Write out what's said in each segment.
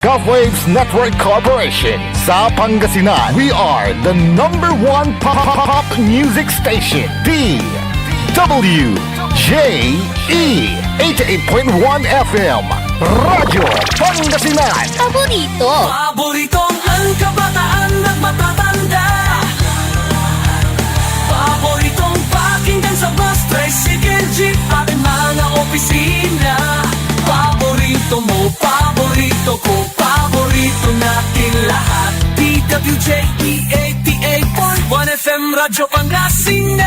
GovWaves Network Corporation sa Pangasinan. We are the number one pop music station. DWJE 88.1 FM Radyo Pangasinan. Paboritong ang kabataan at matatanda. Paboritong pakinggan sa bus, tricycle, jeep at mga opisina. Paborito mo, paborito ko, paborito natin lahat. DWJE 88.1 FM Radyo Pangasinan.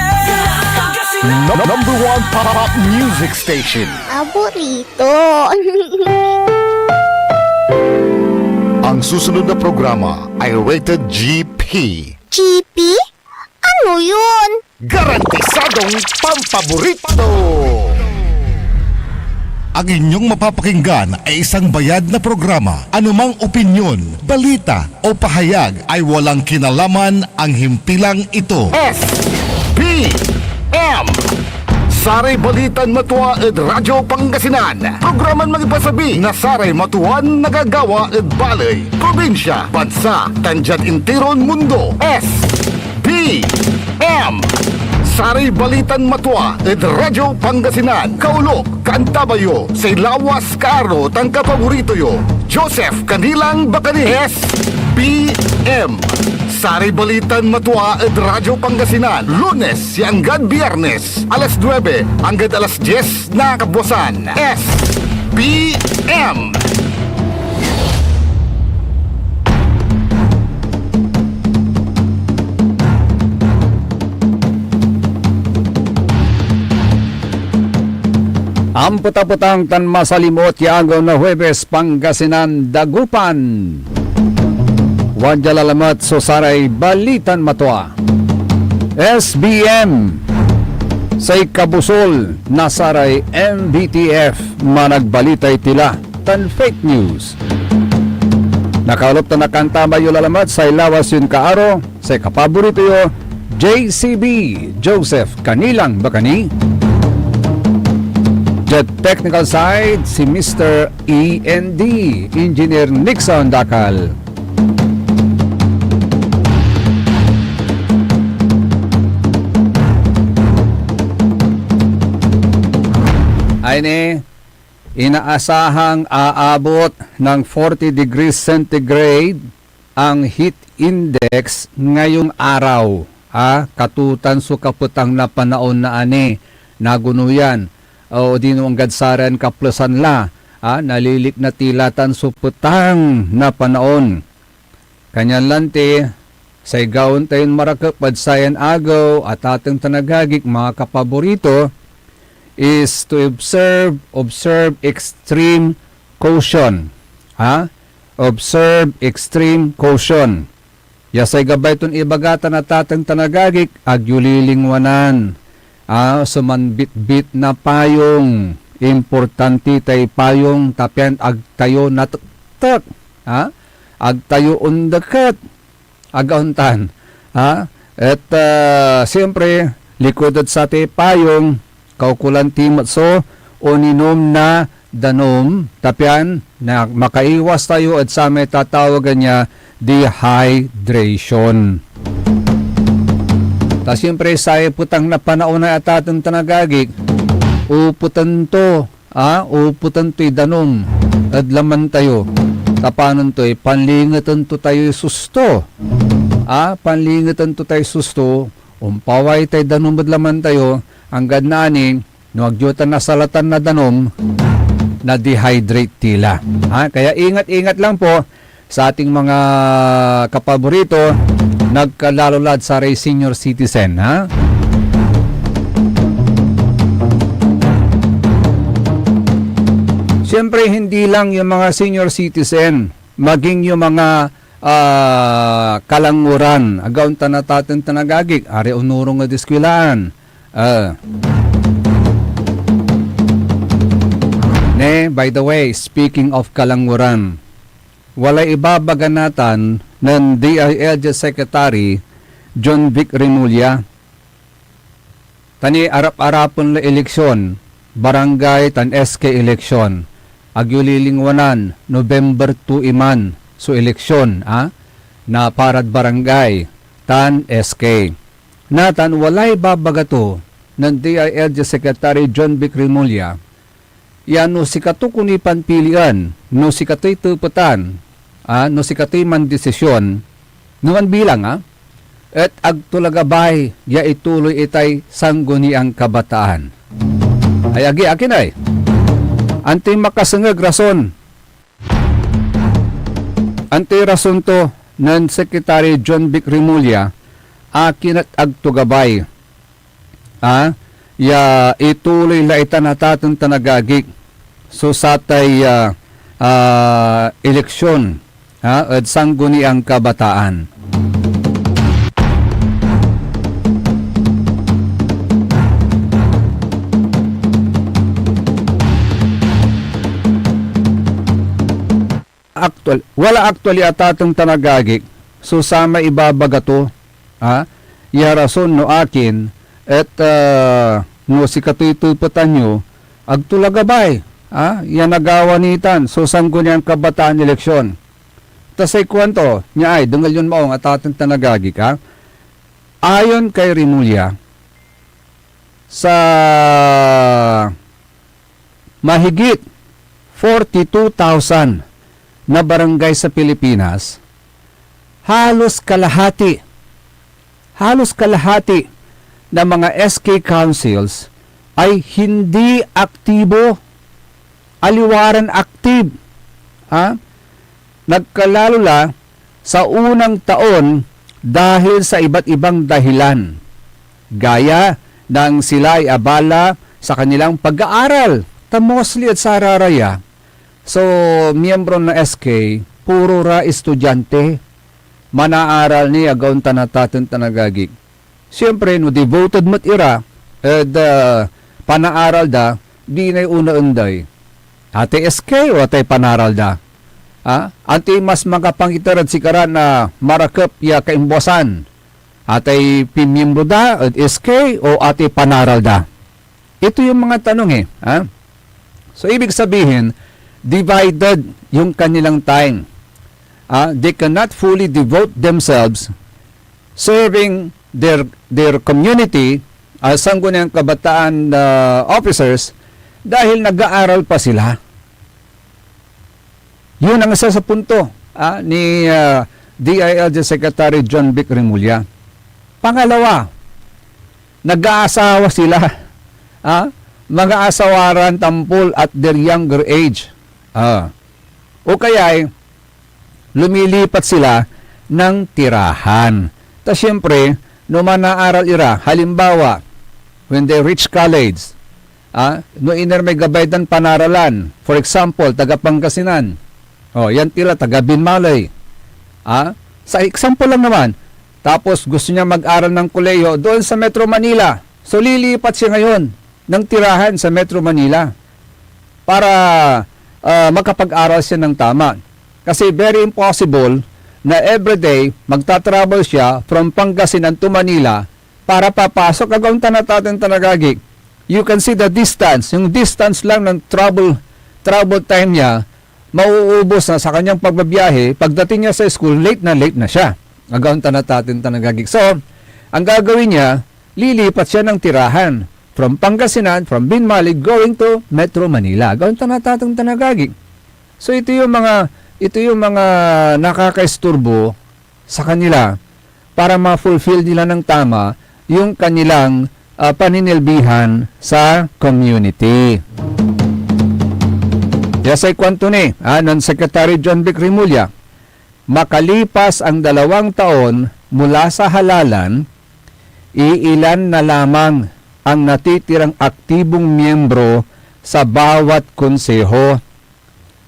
Number one pop music station. Paborito. Ang susunod na programa ay rated GP. GP? Ano yun? Garantisadong pampaborito! Ang inyong mapapakinggan ay isang bayad na programa. Anumang opinyon, balita o pahayag ay walang kinalaman ang himpilang ito. S.P.M. Saray Balitan Matuwa ed Radyo Pangasinan. Programan magipasabi na Saray Matuan nagagawa ed Balay, Probinsya, Bansa, Tanjat Intiron Mundo. S.P.M. Saray Balitan Matuwa ed Radyo Pangasinan. Kaulok, Kantabayo, say lawas karo tang kapaborito yo. Joseph Kanilang Bacanihes, PM. Saray Balitan Matuwa ed Radyo Pangasinan. Lunes hanggang Biyernes, alas 9 hanggang alas 10 na kabuwasan. PM. Ang puta-putang tan masalimot yaagaw na Huwebes Pangasinan Dagupan. Wadya lalamat so Saray Balitan Matuwa. SBM say kabusol na Saray MBTF managbalitay tila tan fake news. Nakaulop ta nakantama yung lalamat sa ilawas yun kaaro sa kapaborito yo JCB Joseph Kanilang Bacani. The technical side, si Mr. E&D, Engineer Nixon Dakal. Ay ni, inaasahang aabot ng 40 degrees centigrade ang heat index ngayong araw. Katutan so kaputang na panaon na ani, nagunuyan. O di nung gadsaran kaplusan la, nalilik na tilatan suputang na panaon. Kanyan lante, say gawon tayon marakap padsayan agaw at ating tanagagik mga kapaborito is to observe extreme caution. Observe extreme caution. Yasay gabay ton ibagatan at ating tanagagik agyulilingwanan. Sumanbit-bit na payong importante tay payong tapyan agtayo na tuk agtayo undakat agauntan at siyempre likodot sa te payong kaukulan timot so oninom na danom tapyan na makaiwas tayo at sa may tatawagan niya dehydration. Ta siyempre sa putang na panahon na at atong tanagagik, uputan to, danom, at laman tayo. Tapanon to, panlingatan to tayo susto. Panlingatan to tayo susto, umpaway tayo danom at laman tayo, hanggang naaning, nuagyotan na salatan na danom, na dehydrate tila. Kaya ingat-ingat lang po sa ating mga kapaborito, nagkalalulad sa senior citizen, Siyempre, hindi lang yung mga senior citizen, maging yung mga kalanguran, agaw tanatatin tanagagik, ari unurong nga diskwilaan. By the way, speaking of kalanguran, walay ibabaganatan ng DILG Secretary John Vic Remulla. Tani arap-arapon na eleksyon, barangay tan SK eleksyon. agyulilingwanan November 2 iman so eleksyon na parad barangay tan SK. Natan walay babagato ng DILG Secretary John Vic Remulla. Yan no sikato kuni panpilian, no sikato'y tuputan, no sikato'y man desisyon, numan bilang at agtulagabay ya ituloy itay sangguni ang kabataan. Ay agi akin ay, anti makasangag rason. Anti rason to ng Secretary John Vic Remulla, akin at agtugabay. Ya ituloy la itanataton tanagagik so satay eleksyon at sangguni ang kabataan. Wala actually atatong tanagagik so sama ibabagato ya rason no akin at no si katuytuputan nyo agtulagabay yan nagawanitan so sanggo niyang kabataan eleksyon. Tasay kwento niya ay dungal yun maong atatong tanagagik ayon kay Remulla sa mahigit 42,000 na barangay sa Pilipinas, halos kalahati na mga SK councils ay hindi aktibo, aliwaran active. Nagkalalula sa unang taon dahil sa iba't ibang dahilan. Gaya ng sila ay abala sa kanilang pag-aaral, mostly at sa Araraya. So, miyembro na SK, puro ra estudyante, manaaral niya gaon tanataton tanagagik. Siyempre, no devoted mat ira, panaaral da, di na una unday. Ate SK o ate panaral da. Ante mas makapangitarad si karan na marakap ya kaimbosan. Ate pimiyembro da, at SK o ate panaral da. Ito yung mga tanong So, ibig sabihin, divided yung kanilang time. They cannot fully devote themselves serving their community as sangguniang kabataan officers dahil nag-aaral pa sila. Yun ang isa sa punto ni DILG Secretary John Vic Remulla. Pangalawa, nag-aasawa sila. Mga asawaran tampol at their younger age. O kaya lumilipat sila ng tirahan. Ta siyempre, no manaaral ira, halimbawa, when they reach college, no iner may gabaydan panaralan, for example, taga Pangasinan, yan tila taga Binmalay. Sa example lang naman, tapos gusto niya mag-aral ng kolehiyo doon sa Metro Manila. So lilipat siya ngayon ng tirahan sa Metro Manila para makapag-aral siya ng tama. Kasi very impossible na everyday magtatravel siya from Pangasinan to Manila para papasok agaw tanatatin tanagagik. You can see the distance. Yung distance lang ng travel time niya, mauubos na sa kanyang pagbabiyahe. Pagdating niya sa school, late na siya. Agaw tanatatin tanagagik. So, ang gagawin niya, lilipat siya ng tirahan from Pangasinan, from Binmalig, going to Metro Manila. Agaw tanatatin tanagagik. So, ito yung mga nakakaisturbo sa kanila para ma-fulfill nila ng tama yung kanilang paninilbihan sa community. Yes, ay kwanto ni ng Secretary John Vic Remulla, makalipas ang 2 taon mula sa halalan, iilan na lamang ang natitirang aktibong miyembro sa bawat konseho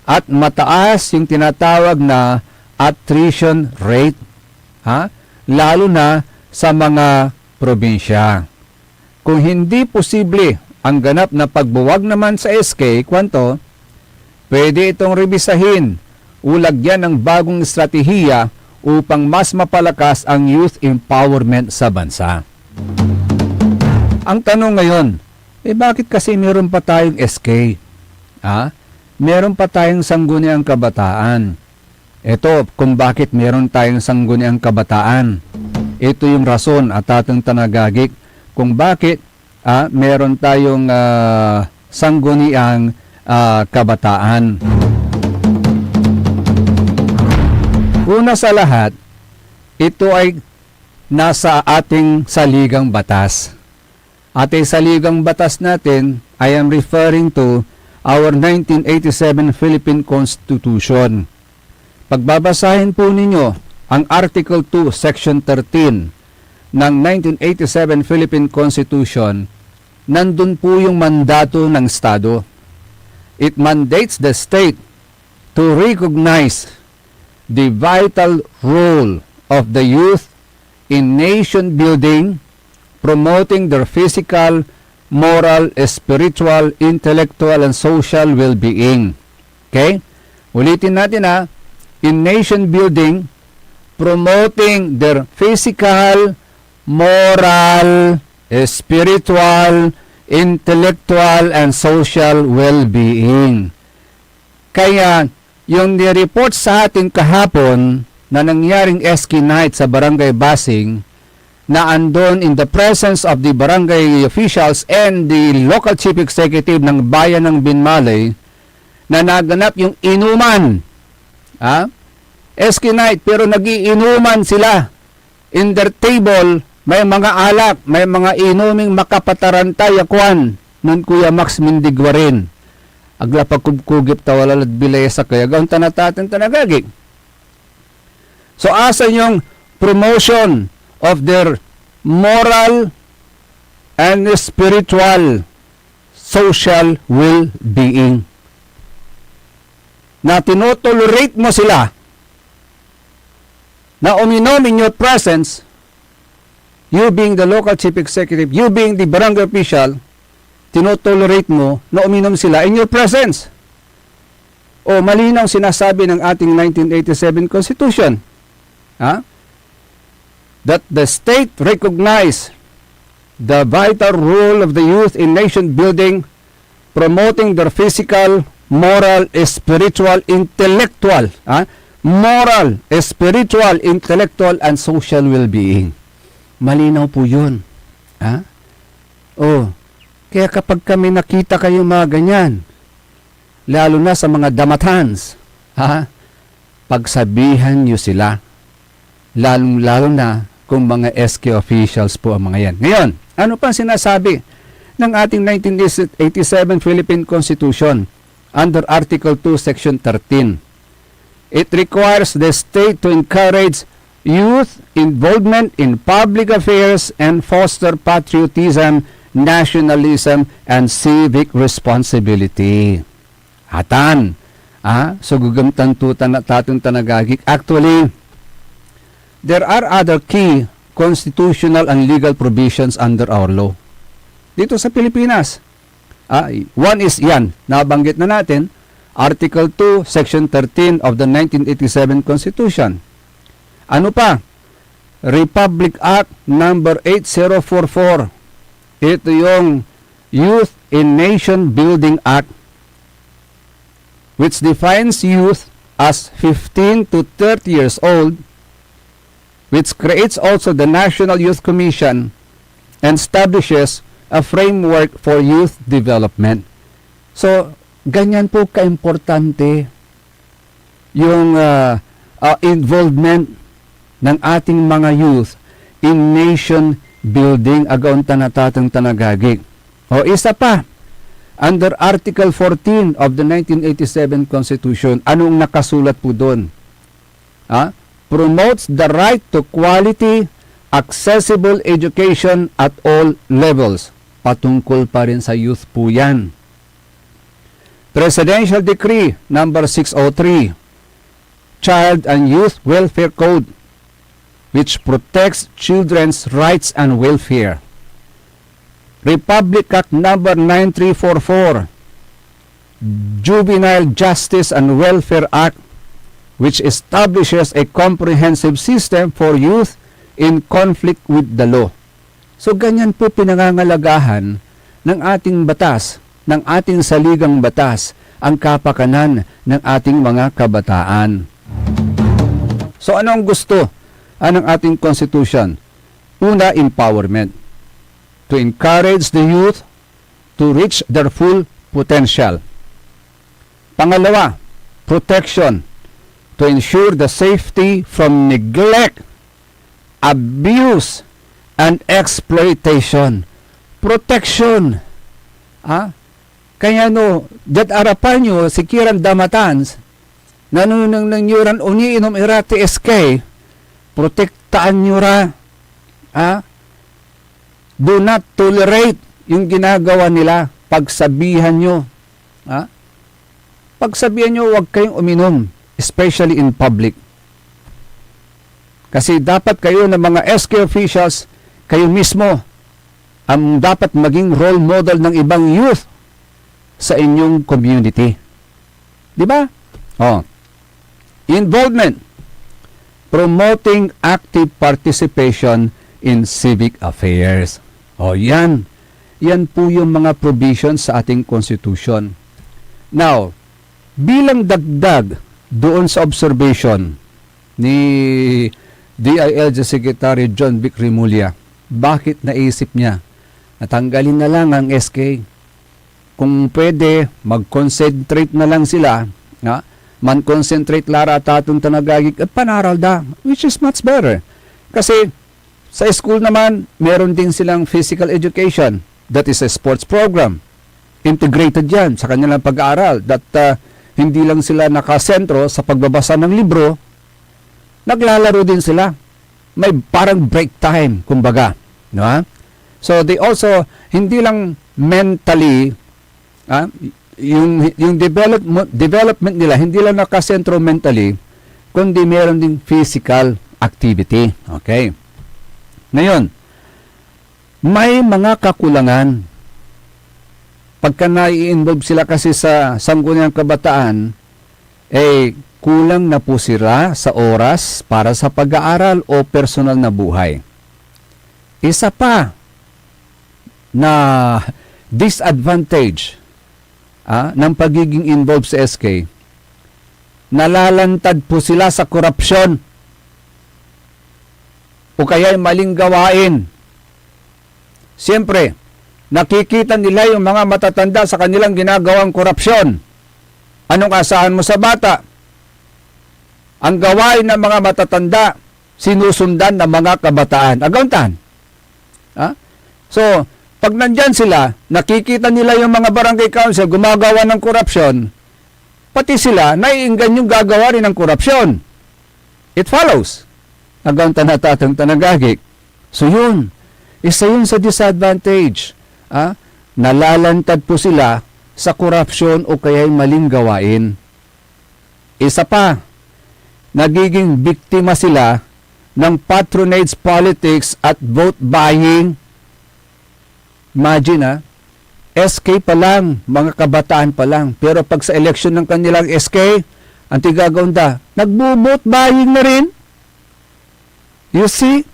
at mataas yung tinatawag na attrition rate, lalo na sa mga probinsya. Kung hindi posible ang ganap na pagbuwag naman sa SK, kwanto, pwede itong rebisahin, ulagyan ng bagong estratehiya upang mas mapalakas ang youth empowerment sa bansa. Ang tanong ngayon, bakit kasi meron pa tayong SK? meron pa tayong sangguniang kabataan. Ito kung bakit meron tayong sangguniang kabataan. Ito yung rason at ating tanagagik kung bakit meron tayong sangguniang kabataan. Una sa lahat, ito ay nasa ating saligang batas. Ating saligang batas natin, I am referring to our 1987 Philippine Constitution. Pagbabasahin po ninyo ang Article 2, Section 13 ng 1987 Philippine Constitution, nandun po yung mandato ng Estado. It mandates the state to recognize the vital role of the youth in nation building, promoting their physical, moral, spiritual, intellectual, and social well-being. Okay? Ulitin natin in nation building, promoting their physical, moral, spiritual, intellectual, and social well-being. Kaya, yung nireport sa atin kahapon na nangyaring SK night sa Barangay Basing, na andon in the presence of the barangay officials and the local chief executive ng bayan ng Binmalay, na naganap yung inuman. SK night, pero nagiinuman sila. In their table, may mga alak, may mga inuming makapatarantay akwan nun Kuya Max Mindigwa rin. Agla pagkubkugip tawalalad bilay sa kaya gaon tanatatin tanagagik. So asan yung promotion of their moral and spiritual social well-being? Na tinotolerate mo sila na uminom in your presence, you being the local chief executive, you being the barangay official, tinotolerate mo na uminom sila in your presence. O malinaw sinasabi ng ating 1987 Constitution, that the state recognize the vital role of the youth in nation building, promoting their physical, moral, spiritual, intellectual, moral, spiritual, intellectual, and social well-being. Malinaw po yun. Kaya kapag kami nakita kayo mga ganyan, lalo na sa mga damatans, pagsabihan nyo sila, lalong-lalo na kung mga SK officials po ang mga yan. Ngayon, ano pa sinasabi ng ating 1987 Philippine Constitution under Article 2, Section 13? It requires the state to encourage youth involvement in public affairs and foster patriotism, nationalism, and civic responsibility. Hatan. So gugamtan tutan na tatong tanagagik. Actually, there are other key constitutional and legal provisions under our law. Dito sa Pilipinas. One is yan, nabanggit na natin, Article 2, Section 13 of the 1987 Constitution. Ano pa? Republic Act number 8044. Ito yung Youth in Nation Building Act, which defines youth as 15 to 30 years old, which creates also the National Youth Commission and establishes a framework for youth development. So, ganyan po kaimportante yung involvement ng ating mga youth in nation building agaon tanatatang tanagagig. O isa pa, under Article 14 of the 1987 Constitution, anong nakasulat po doon? Promotes the right to quality, accessible education at all levels. Patungkol pa rin sa youth po yan. Presidential Decree number 603, Child and Youth Welfare Code, which protects children's rights and welfare. Republic Act number 9344, Juvenile Justice and Welfare Act, which establishes a comprehensive system for youth in conflict with the law. So ganyan po pinangangalagahan ng ating batas, ng ating saligang batas, ang kapakanan ng ating mga kabataan. So ano ang gusto ng ating Constitution? Una, empowerment. To encourage the youth to reach their full potential. Pangalawa, protection. To ensure the safety from neglect, abuse, and exploitation. Protection. Kaya dat arapan nyo, si Kiran Damatans, nanunang nangyuran uniinom irati SK, protektaan nyo ra. Do not tolerate yung ginagawa nila. Pagsabihan nyo. Pagsabihan nyo, huwag kayong uminom, especially in public. Kasi dapat kayo ng mga SK officials, kayo mismo, ang dapat maging role model ng ibang youth sa inyong community. Di ba? Involvement. Promoting active participation in civic affairs. Yan. Yan po yung mga provisions sa ating Constitution. Now, bilang dagdag doon sa observation ni DILG Secretary John Vic Remulla, bakit naisip niya natanggalin na lang ang SK? Kung pwede, mag-concentrate na lang sila, man-concentrate lara tatong tanagagig at panaral da, which is much better. Kasi sa school naman, meron din silang physical education. That is a sports program. Integrated yan sa kanilang pag-aaral. That hindi lang sila nakasentro sa pagbabasa ng libro, naglalaro din sila. May parang break time, kumbaga. No? So they also, hindi lang mentally, yung development nila, hindi lang nakasentro mentally, kundi meron din physical activity. Okay. Ngayon, may mga kakulangan. Pagka nai-involve sila kasi sa sangguniang kabataan, kulang na po sila sa oras para sa pag-aaral o personal na buhay. Isa pa na disadvantage ng pagiging involved sa SK, nalalantad po sila sa korupsyon o kaya maling gawain. Siyempre, nakikita nila yung mga matatanda sa kanilang ginagawang korupsyon. Anong asahan mo sa bata? Ang gawain ng mga matatanda, sinusundan ng mga kabataan. Agauntan. So, pag nandyan sila, nakikita nila yung mga barangay council gumagawa ng korupsyon, pati sila, naiinggan yung gagawa rin ng korupsyon. It follows. Agauntan na tatang tanagagik. So, yun. Isa yun sa disadvantage. Nalalantad po sila sa korupsyon o kaya maling gawain. Isa pa, nagiging biktima sila ng patronage politics at vote buying. Imagine SK pa lang, mga kabataan pa lang. Pero pag sa election ng kanilang SK, ang tigagaunda, nagbo-vote buying na rin. You see,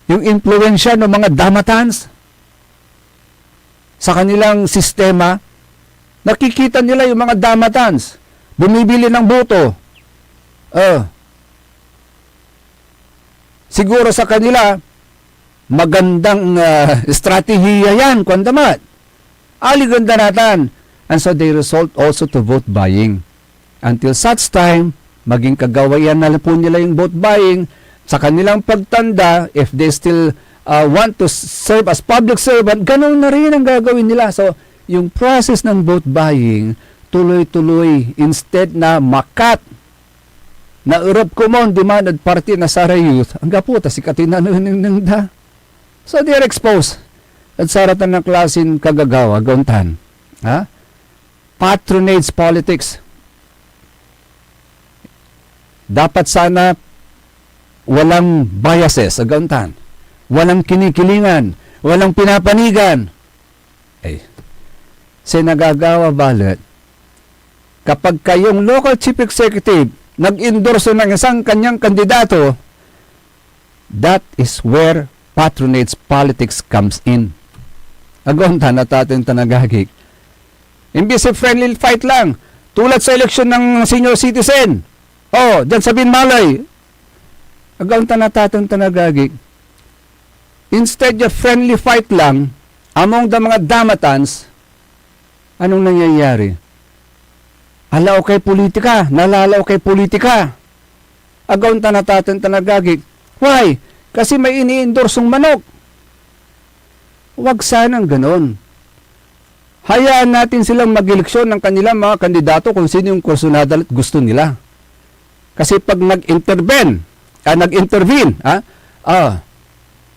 yung impluensya ng mga damatans sa kanilang sistema, nakikita nila yung mga damatans, bumibili ng boto. Siguro sa kanila, magandang estratehiya yan, kwandamat. Aliganda natin. And so they resort also to vote buying. Until such time, maging kagawayan na po nila yung vote buying, sa kanilang pagtanda, if they still want to serve as public servant, ganun na rin ang gagawin nila. So, yung process ng vote buying, tuloy-tuloy, instead na makat, na Europe Common Demand at Party na Sara Youth, ang gaputa, si Katina da. So, they are exposed. At saratan ng klasin kagagawa, gauntan. Patronage politics. Dapat sana walang biases, gauntan. Walang kinikilingan, walang pinapanigan. Nagagawa ballot, kapag kayong local chief executive nag-endorse ng isang kanyang kandidato, that is where patronage politics comes in. Agonta na tating tanagagik. Imbis friendly fight lang, Tulad sa eleksyon ng senior citizen. Oh, dyan sa Binmalay. Agaw tanatatan tanagagik. Instead of friendly fight lang among the mga damatans, anong nangyayari? Alaw kay politika, nalalaw kay politika. Agaw tanatatan tanagagik. Why? Kasi may ini-endorsong manok. Huwag sanang ganon. Hayaan natin silang mag-eleksyon ng kanilang mga kandidato kung sino yung personal at gusto nila. Kasi pag nag-intervene,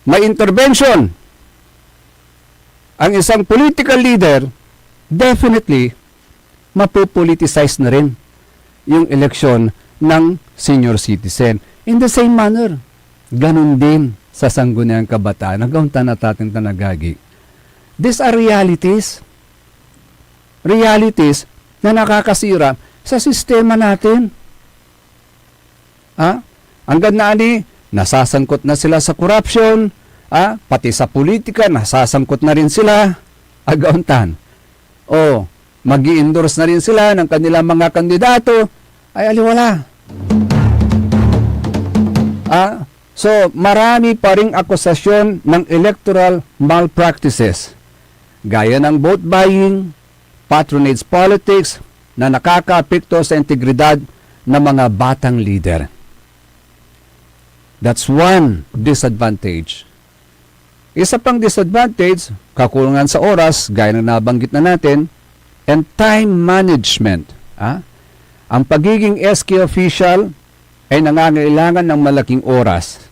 may intervention ang isang political leader, definitely mapupoliticize na rin yung eleksyon ng senior citizen. In the same manner, ganun din sa sangguniang kabataan. Hanggang tanatating tanagagi. These are realities. Realities na nakakasira sa sistema natin. Hanggang na nasasangkot na sila sa corruption, pati sa politika, nasasangkot na rin sila. Agauntan. Mag-i-endorse na rin sila ng kanilang mga kandidato. Ay, aliwala. So, marami pa ring akusasyon ng electoral malpractices. Gaya ng vote buying, patronage politics, na nakakaapekto sa integridad ng mga batang leader. That's one disadvantage. Isa pang disadvantage, kakulangan sa oras, gaya na nabanggit na natin, and time management. Ang pagiging SK official ay nangangailangan ng malaking oras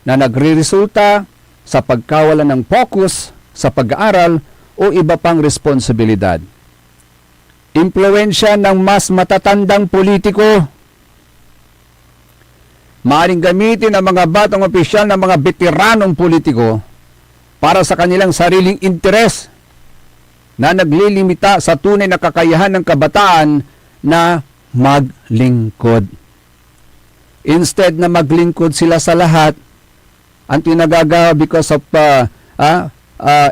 na nagre-resulta sa pagkawalan ng focus sa pag-aaral o iba pang responsibilidad. Impluwensya ng mas matatandang politiko. Maaring gamitin ang mga batang opisyal ng mga veteranong politiko para sa kanilang sariling interes na naglilimita sa tunay na kakayahan ng kabataan na maglingkod. Instead na maglingkod sila sa lahat, ang tinagagawa because of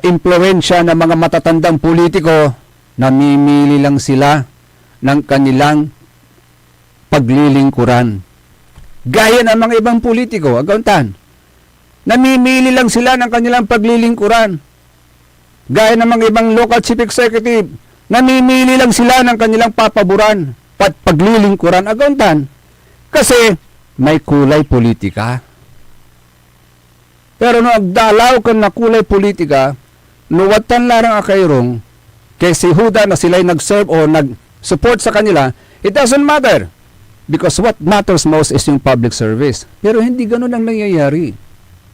impluwensya ng mga matatandang politiko, namimili lang sila ng kanilang paglilingkuran. Gaya ng mga ibang politiko, agauntan, namimili lang sila ng kanilang paglilingkuran. Gaya ng mga ibang local chief executive, namimili lang sila ng kanilang papaboran, paglilingkuran, agauntan. Kasi may kulay politika. Pero no agdalaw ka na kulay politika, nuwatan larang akayrong kay si Huda na sila'y nag-serve o nag-support sa kanila, it doesn't matter. Because what matters most is yung public service. Pero hindi ganun ang nangyayari.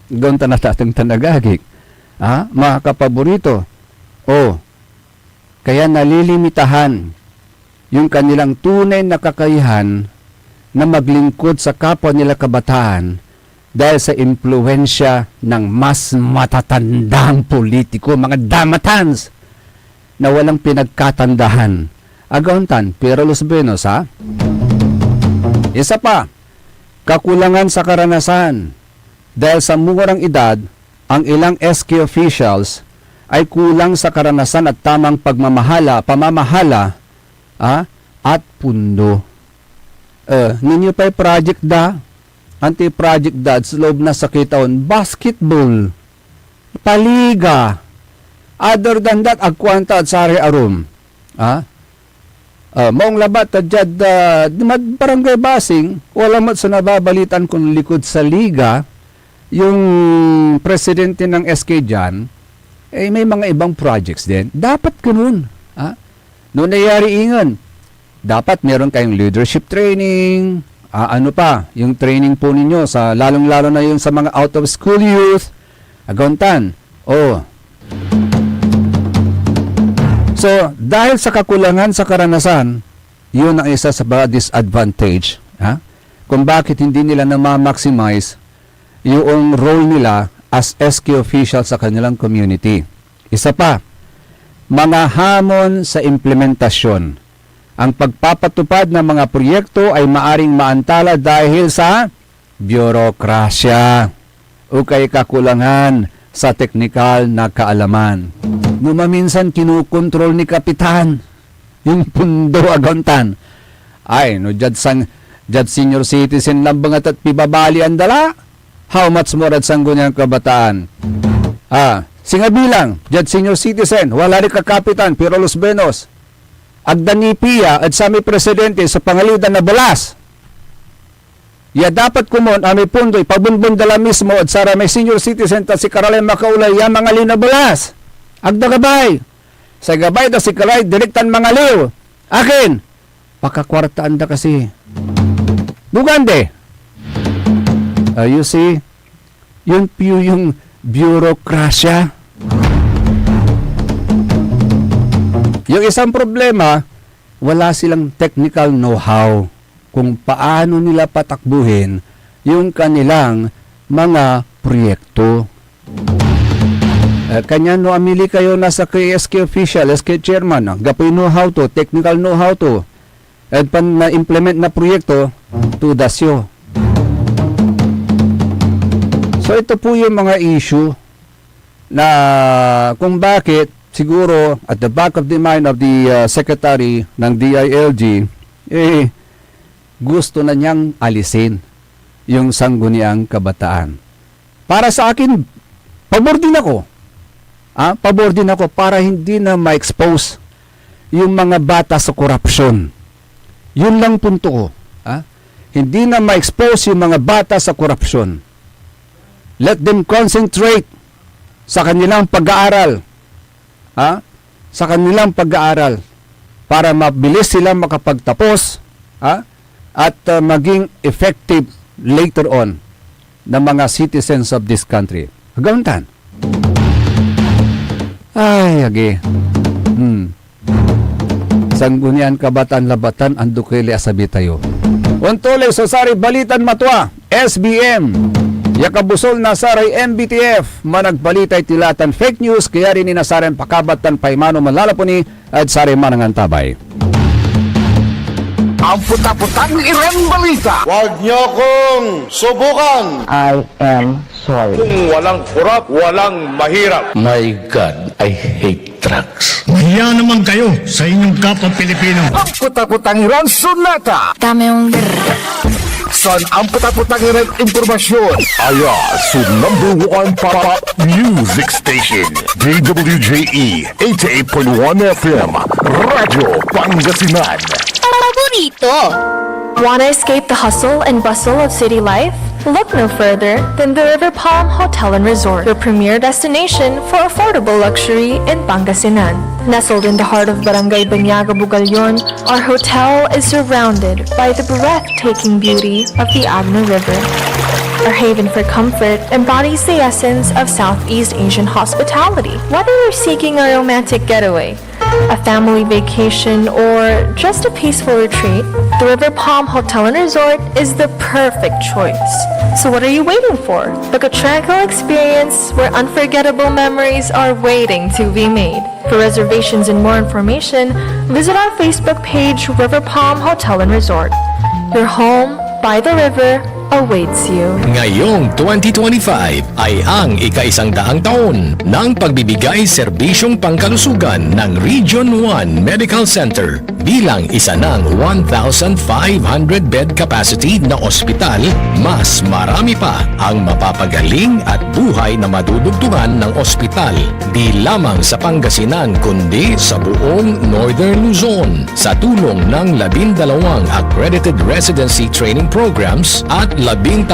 Ganun natatang tanagagik. Mga kapaborito. Kaya nalilimitahan yung kanilang tunay na kakayahan na maglingkod sa kapwa nila kabataan dahil sa impluwensya ng mas matatandang politiko, mga damatans na walang pinagkatandahan. Agauntan, pero Los Buenos, Isa pa, kakulangan sa karanasan. Dahil sa murang edad, ang ilang SK officials ay kulang sa karanasan at tamang pamamahala, at pundo. Ninyo pa'y project anti-project sa loob na sa kitaon, basketball, paliga, other than that, agkwanta at sari arum. Maong labat at jad, barangay basing, wala mat sa nababalitan kung likod sa liga, yung presidente ng SK dyan, may mga ibang projects din. Dapat ganun. Noon nangyari ingon, dapat meron kayong leadership training, yung training po ninyo, sa lalong-lalo na yung sa mga out-of-school youth, agontan. So, dahil sa kakulangan sa karanasan, yun ang isa sa disadvantage. Kung bakit hindi nila na-maximize yung role nila as SK official sa kanilang community. Isa pa, mga hamon sa implementasyon. Ang pagpapatupad ng mga proyekto ay maaring maantala dahil sa bureaukrasya o kay kakulangan sa teknikal na kaalaman. Numaminsan kinukontrol ni Kapitan yung pundo agontan. Ay, no, judge senior citizen lang bangat at pibabali ang dala. How much more at sang gunyang kabataan? Singabilang, judge senior citizen, wala rin kakapitan, pero Los Benos. Agdanipiya at sami presidente sa pangalidan na balas. Ya dapat kumon ami pundoy pabunbon dala mismo at sara may senior citizen ta si Karalay makaulay ya mga linabalas. Agda gabay. Sa gabay da si Karalay direktan mga liw. Akin. Pakakwartaan da kasi. Dugande. You see, yun piyo yung bureaucracia. Yung isang problema, wala silang technical know-how kung paano nila patakbuhin yung kanilang mga proyekto. Kanya no amili kayo nasa SK official, SK chairman, gapoy know-how to, technical know-how to, at pan na-implement na proyekto, to dasyo. So ito po yung mga issue na kung bakit siguro at the back of the mind of the secretary ng DILG, gusto na niyang alisin yung sangguniang kabataan. Para sa akin, pabor din ako. Pabor din ako para hindi na ma-expose yung mga bata sa korupsyon. Yun lang punto ko. Hindi na ma-expose yung mga bata sa korupsyon. Let them concentrate sa kanilang pag-aaral. Sa kanilang pag-aaral para mabilis silang makapagtapos at maging effective later on ng mga citizens of this country. Hagantan. Ay, agi. Sanggunian kabataan labatan andukili asabi tayo. Untulay sa sari balitan matwa, SBM. Yakabusol na saray MBTF, managpalitay tilatan fake news, kaya rin inasaren pakabatan paimano malalapuni at saray manangan tabay. Ang puta-putang Iren Balita. Huwag niyo kong subukan. I am sorry. Kung walang kurap, walang mahirap. My God, I hate drugs. Mahiya naman kayo sa inyong kapwa Pilipino. Ang puta-putang Iren Sunata. Dami yung Son, ang puta-putang Iren Impormasyon. Aya, so #1 pop music station. DWJE 88.1 FM. Radyo Pangasinan. paborito. Want to escape the hustle and bustle of city life? Look no further than the River Palm Hotel and Resort, your premier destination for affordable luxury in Pangasinan. Nestled in the heart of Barangay Banyaga, Bugalyon, our hotel is surrounded by the breathtaking beauty of the Agno River. Our haven for comfort embodies the essence of Southeast Asian hospitality. Whether you're seeking a romantic getaway, a family vacation, or just a peaceful retreat, the River Palm Hotel and Resort is the perfect choice. So what are you waiting for? Book a tranquil experience where unforgettable memories are waiting to be made. For reservations and more information, visit our Facebook page, River Palm Hotel and Resort. Your home by the river awaits you. Ngayong 2025 ay ang ika-100 taon ng pagbibigay serbisyong pangkalusugan ng Region 1 Medical Center. Bilang isa ng 1,500 bed capacity na ospital, mas marami pa ang mapapagaling at buhay na madudugtungan ng ospital. Di lamang sa Pangasinan kundi sa buong Northern Luzon sa tulong ng 12 accredited residency training programs at 13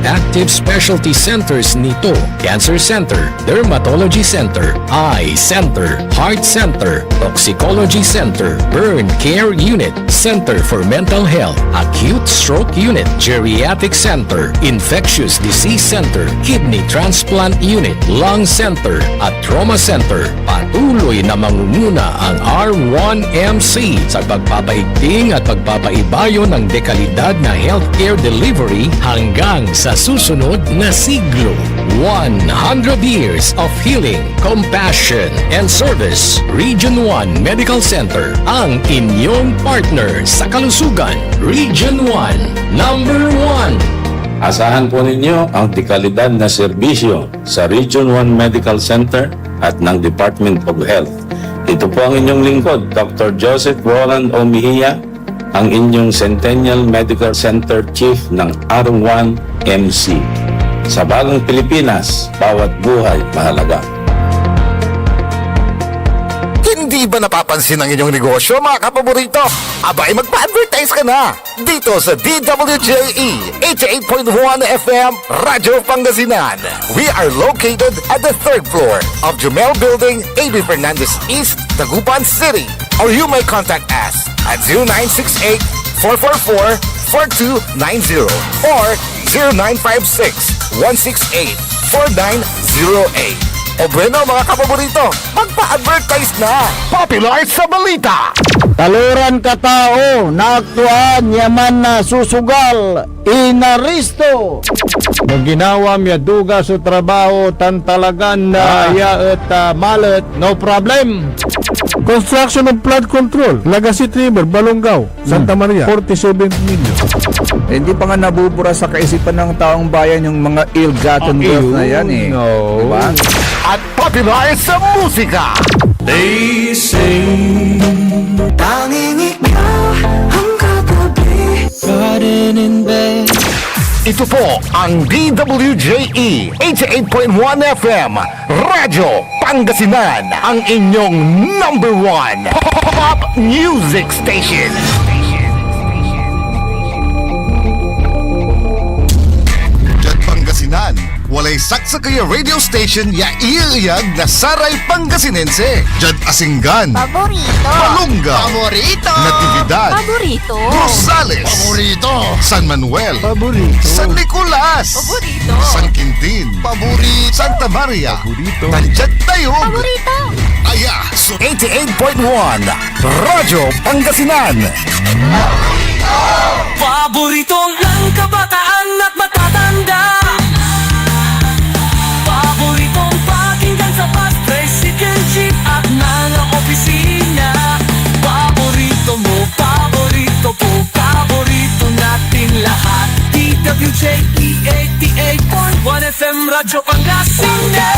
active specialty centers nito: Cancer Center, Dermatology Center, Eye Center, Heart Center, Toxicology Center, Burn Care Unit, Center for Mental Health, Acute Stroke Unit, Geriatric Center, Infectious Disease Center, Kidney Transplant Unit, Lung Center, at Trauma Center. Patuloy na mangunguna ang R1MC sa pagpapaigting at pagpapaibayo ng dekalidad na healthcare delivery hanggang sa susunod na siglo. 100 years of healing, compassion, and service. Region 1 Medical Center, ang inyong partner sa kalusugan. Region 1, number 1. Asahan po ninyo ang dekalidad na serbisyo sa Region 1 Medical Center at ng Department of Health. Ito po ang inyong lingkod, Dr. Joseph Roland O. Mejia, ang inyong Centennial Medical Center Chief ng R1 MC. Sa bagong Pilipinas, bawat buhay mahalaga. Hindi ba napapansin ang inyong negosyo, mga kapaborito? Abay, magpa-advertise ka na dito sa DWJE 88.1 FM Radyo Pangasinan. We are located at the 3rd floor of Jumel Building, A.B. Fernandez East, Dagupan City. Or you may contact us at 0968-444-4290 or 0956-168-4908. O bueno, mga kapaborito, magpa-advertise na! Popular sa balita! Taluran katao, naaktuan yaman na susugal, inaristo. Nung ginawa miya duga sa trabaho, tan talagan na yaet malet, no problem. Construction of flood control, Lagasit River, Balongaw, Santa Maria, 47 million. Hindi pa nga nabubura sa kaisipan ng taong bayan yung mga ill-gotten wealth na yan eh. No. Diba? At popular sa musika! They say tanging ikaw ang katabi, garden in bed. Ito po ang DWJE 88.1 FM Radyo Pangasinan, ang inyong number 1 pop music station. Diyan Pangasinan, walay saksa kaya radio station ya iiyag na saray Pangasinense. Diyan Asinggan, Paborito. Malunga, Paborito, Natividad, Paborito. Rosales, Paborito, San Manuel, Paborito. San Nicolas, Paborito. San Quintin, Paborito, Santa Maria, Paborito, Nandiyan tayo, Paborito. Aya, so 88.1 Radyo Pangasinan. Paborito ng kabataan at matatanda. Paboritong pakinggan sa bus, tricycle, jeep at mga opisina. Paborito mo, paborito ko, paborito natin lahat. DWJE 88.1 FM Radyo Pangasinan.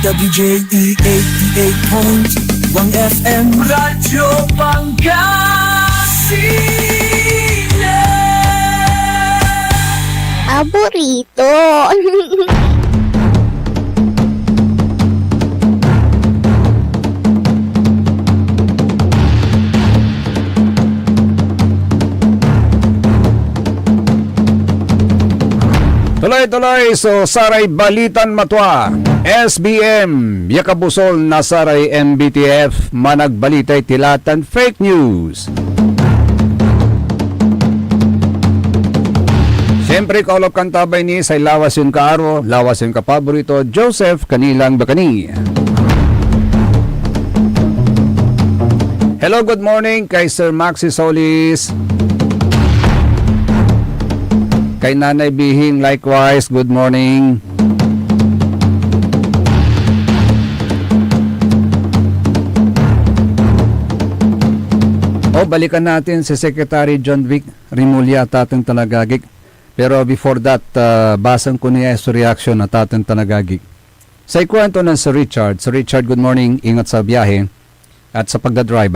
DWJE 88.1 FM Radyo Pangasinan. Paborito. Tuloy-tuloy so Saray Balitan Matwa, SBM, Yakabusol na Saray MBTF, managbalitay tilatan fake news. Siyempre, kaulap kantabay ni say lawas yung kaaro, lawas yung kapaborito, Joseph Kanilang Bakani. Hello, good morning kay Sir Maxi Solis. Kay Nanay Bihing, likewise, good morning. Balikan natin si Secretary John Vic Rimulya, tatang Tanagagik. Pero before that, basang ko niya sa reaction na tatang Tanagagik. Sa ikwento ng Sir Richard. Sir Richard, good morning. Ingat sa biyahe at sa pagdadrive.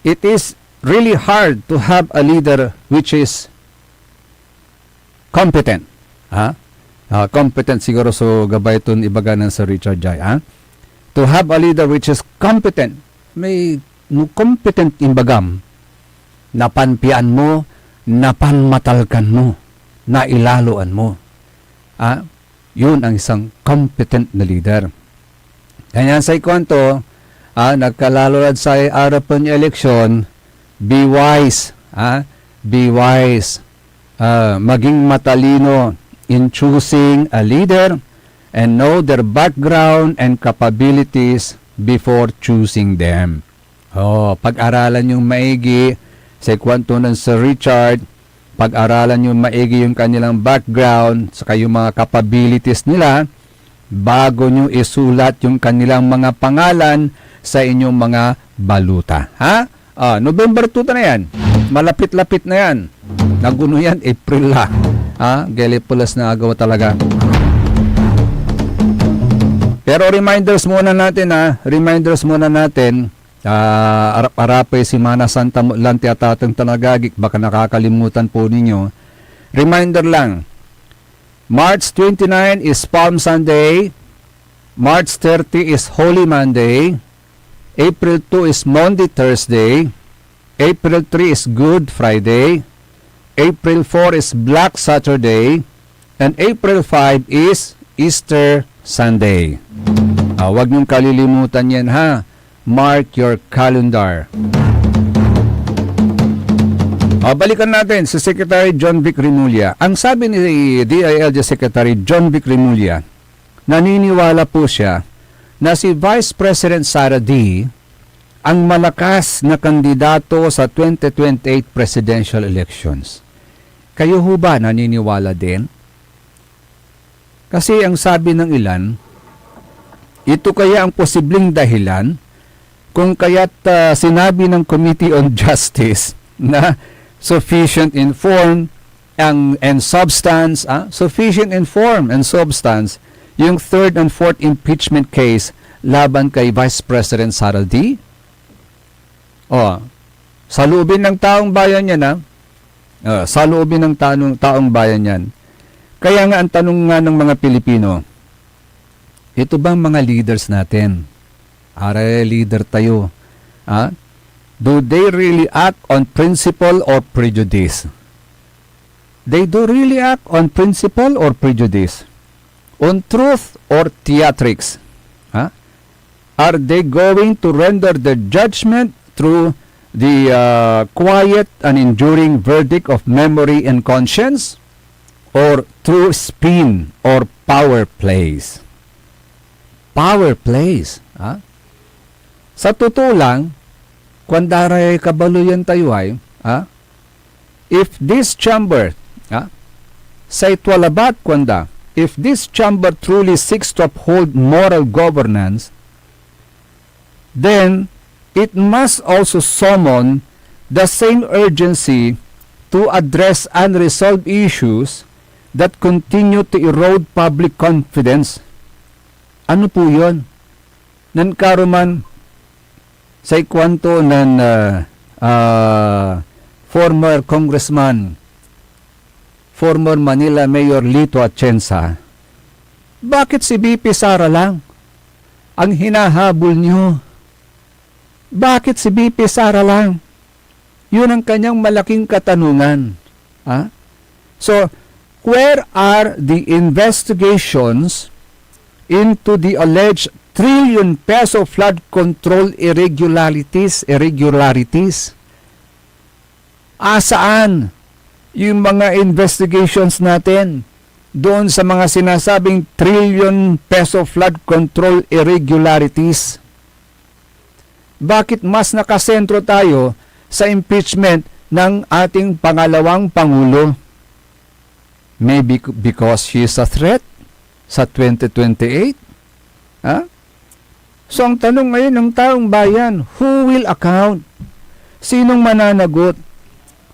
It is really hard to have a leader which is competent. Competent siguro so gabay itong ibaga ng Sir Richard Jai. To have a leader which is competent. May competent imbagam. Napanpian mo, napanmatalkan mo, nailaloan mo. Yun ang isang competent na leader. Kaya sa ikwento, nagkalalulad sa harapan ng eleksyon, be wise. Be wise. Maging matalino in choosing a leader and know their background and capabilities before choosing them. Pag-aralan yung maigi sa kwento ng Sir Richard, pag-aralan yung maigi yung kanilang background sa yung mga capabilities nila bago nyo isulat yung kanilang mga pangalan sa inyong mga baluta. November 2 na yan. Malapit-lapit na yan. Naguno yan, April lang. Gelipulas na agaw talaga. Pero reminders muna natin reminders muna natin. Arap-arapay si Mana Santa Lanti at ating tanagagik, baka nakakalimutan po ninyo. Reminder lang, March 29 is Palm Sunday, March 30 is Holy Monday, April 2 is Monday Thursday, April 3 is Good Friday, April 4 is Black Saturday, and April 5 is Easter Sunday. Huwag niyong kalilimutan yan ha. Mark your calendar. Balikan natin si Secretary John Vic Remulla. Ang sabi ni DILG Secretary John Vic Remulla, naniniwala po siya na si Vice President Sara D ang malakas na kandidato sa 2028 presidential elections. Kayo ho ba naniniwala din? Kasi ang sabi ng ilan, ito kaya ang posibleng dahilan kung kaya't sinabi ng Committee on Justice na sufficient in form and substance, sufficient in form and substance, yung third and fourth impeachment case laban kay Vice President Sara D. Salubin ng taong bayan yan salubin ng taong bayan yan. Kaya nga ang tanong nga ng mga Pilipino, ito bang mga leaders natin? Leader tayo. Do they really act on principle or prejudice? They do really act on principle or prejudice? On truth or theatrics? Are they going to render their judgment through the quiet and enduring verdict of memory and conscience? Or through spin or power plays? Power plays. Sa totoo lang, kwandaray kabaluyan tayo if this chamber, sa itwalabat kwanda, if this chamber truly seeks to uphold moral governance, then it must also summon the same urgency to address unresolved issues that continue to erode public confidence. Ano po yun? Nankaruman sa ikwanto ng former congressman, former Manila Mayor Lito Atienza, bakit si BP Sara lang ang hinahabol nyo? Bakit si BP Sara lang? Yun ang kanyang malaking katanungan. So, where are the investigations into the alleged trillion peso flood control irregularities? Saan yung mga investigations natin doon sa mga sinasabing trillion peso flood control irregularities? Bakit mas nakasentro tayo sa impeachment ng ating pangalawang Pangulo? Maybe because she is a threat sa 2028? So ang tanong ngayon ng taong bayan, who will account? Sinong mananagot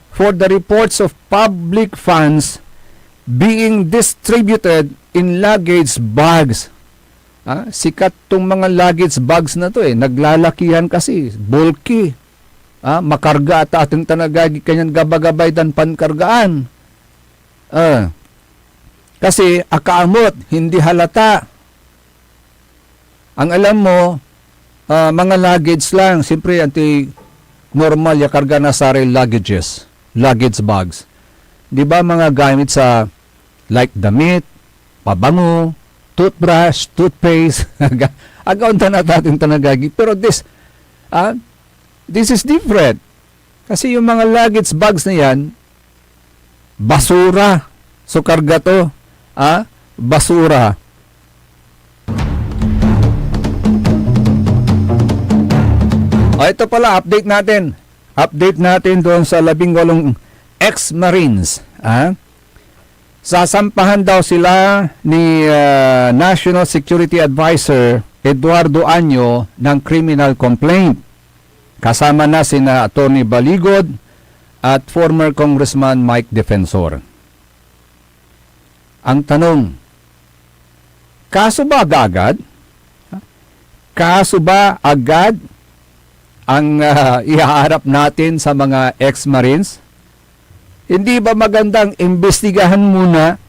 for the reports of public funds being distributed in luggage bags? Sikat tong mga luggage bags na to naglalakihan kasi, bulky. Makarga at ating tanagagi kanyang gabagabay dan pankargaan. Kasi akaamot, hindi halata. Ang alam mo, mga luggage lang, siyempre normal ya karga na sarili luggage bags. Di ba mga gamit sa like damit, pabango, toothbrush, toothpaste, agaunta na natin tanagagi. Pero this is different. Kasi yung mga luggage bags na yan, basura. So karga to, basura. Ito pala, update natin. Update natin doon sa 18 ex-Marines. Sasampahan daw sila ni National Security Advisor Eduardo Año ng criminal complaint. Kasama na sina Attorney Baligod at former Congressman Mike Defensor. Ang tanong, kaso ba agad kaso ba agad ang ihaharap natin sa mga ex-Marines? Hindi ba magandang imbestigahan muna